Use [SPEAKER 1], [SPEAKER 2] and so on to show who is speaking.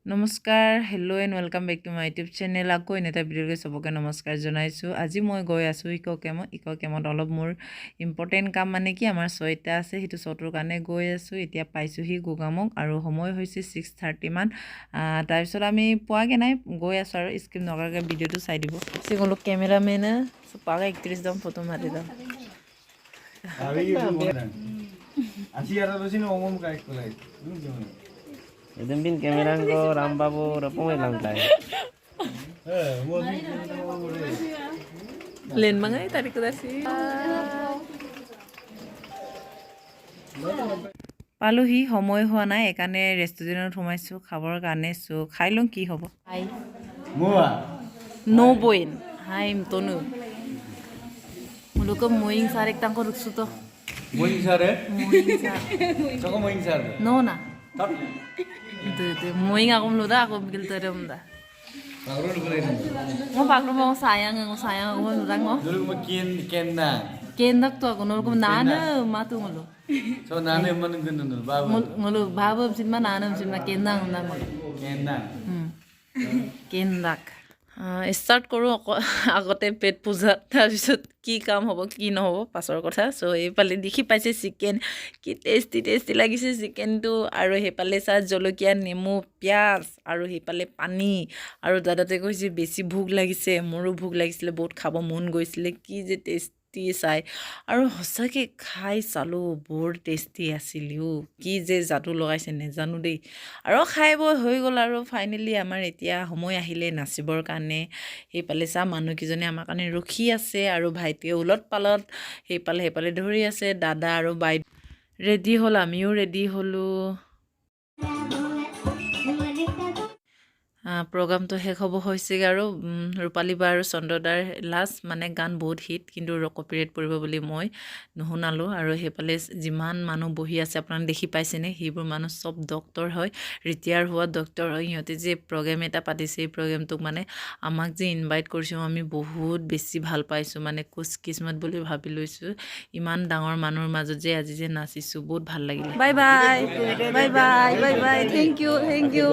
[SPEAKER 1] নমস্কাৰ hello' and welcome back to my YouTube channel আকৌ এটা ভিডিঅ'লৈ চবকে নমস্কাৰ জনাইছোঁ আজি মই গৈ আছোঁ ইক' কেমত অলপ মোৰ ইম্পৰ্টেণ্ট কাম মানে কি আমাৰ শ্ব'টা আছে সেইটো শ্ব'টোৰ কাৰণে গৈ আছোঁ এতিয়া পাইছোঁহি গোগামুখ আৰু সময় হৈছে 6:30 মান তাৰপিছত আমি পোৱাগৈ নাই গৈ আছোঁ আৰু স্কিপ নকৰাকৈ ভিডিঅ'টো চাই দিব গ'লো কেমেৰামেনে পাগে 31 দম ফটো মাৰি দাম
[SPEAKER 2] Edempin kamera ko rambabu rapong lang tayo.
[SPEAKER 1] Len mga tarik ko dasi. পালোহি সময় হোৱা নাই একানে ৰেষ্টুৰেণ্টত সোমাইছোঁ খাবৰ কাৰণে সো খাই লওঁ কি হ'ব হাই মোৱা নো বইন হাই তনু মুলুক মইং সার এক টাঙ্ক রুকসু তো
[SPEAKER 3] মইং সারে
[SPEAKER 1] মইং সার
[SPEAKER 3] চকো মইং সার
[SPEAKER 1] নো না
[SPEAKER 3] তপ
[SPEAKER 1] de mowing ako luda ako bigil terem da
[SPEAKER 3] Pagrul ko rin
[SPEAKER 1] mo paglo mo sayang ako luda mo
[SPEAKER 3] dulu mo ken na
[SPEAKER 1] kendak to ako nol ko nana matu ngolo
[SPEAKER 3] so nana man ganun babu
[SPEAKER 1] ngolo babu sinma nana sinma kendang na mo
[SPEAKER 3] ken na
[SPEAKER 1] kendak start কৰোঁ আগতে পেট পূজা তাৰপিছত কি কাম হ'ব কি নহ'ব পাছৰ কথা চ' এইফালে দেখি পাইছে চিকেন কি টেষ্টি লাগিছে চিকেনটো আৰু সেইফালে চাহ জলকীয়া নেমু পিঁয়াজ আৰু সেইফালে পানী আৰু দাদাতে কৈছে বেছি ভোক লাগিছে মোৰো ভোক লাগিছিলে বহুত খাব মন গৈছিলে কি যে টেষ্টি চাই আৰু সঁচাকৈ খাই চালোঁ বৰ টেষ্টি আছিলিও কি যে যাদু লগাইছে নেজানো দেই আৰু খাই বৈ হৈ গ'ল আৰু ফাইনেলি আমাৰ এতিয়া সময় আহিলে নাচিবৰ কাৰণে সেইফালে চা মানুহকেইজনে আমাৰ কাৰণে ৰখি আছে আৰু ভাইটিয়ে উলট পালত সেইফালে ধৰি আছে দাদা আৰু বাই ৰেডি হ'ল আমিও ৰেডি হ'লোঁ প্ৰগ্ৰামটো শেষ হ'ব হৈছেগৈ আৰু ৰূপালী বা আৰু চন্দ্ৰদাৰ লাষ্ট মানে গান বহুত হিট কিন্তু কপিৰাইট পৰিব বুলি মই নুশুনালোঁ আৰু সেইফালে যিমান মানুহ বহি আছে আপোনালোকে দেখি পাইছেনে সেইবোৰ মানুহ চব ডক্তৰ হয় ৰিটায়াৰ হোৱা ডক্তৰ হয় সিহঁতে যে প্ৰগ্ৰেম এটা পাতিছে এই প্ৰগ্ৰেমটোক মানে আমাক যে ইনভাইট কৰিছোঁ আমি বহুত বেছি ভাল পাইছোঁ মানে কিসমত বুলি ভাবি লৈছোঁ ইমান ডাঙৰ মানুহৰ মাজত যে আজি যে নাচিছোঁ বহুত ভাল লাগিলে bye bye thank you thank U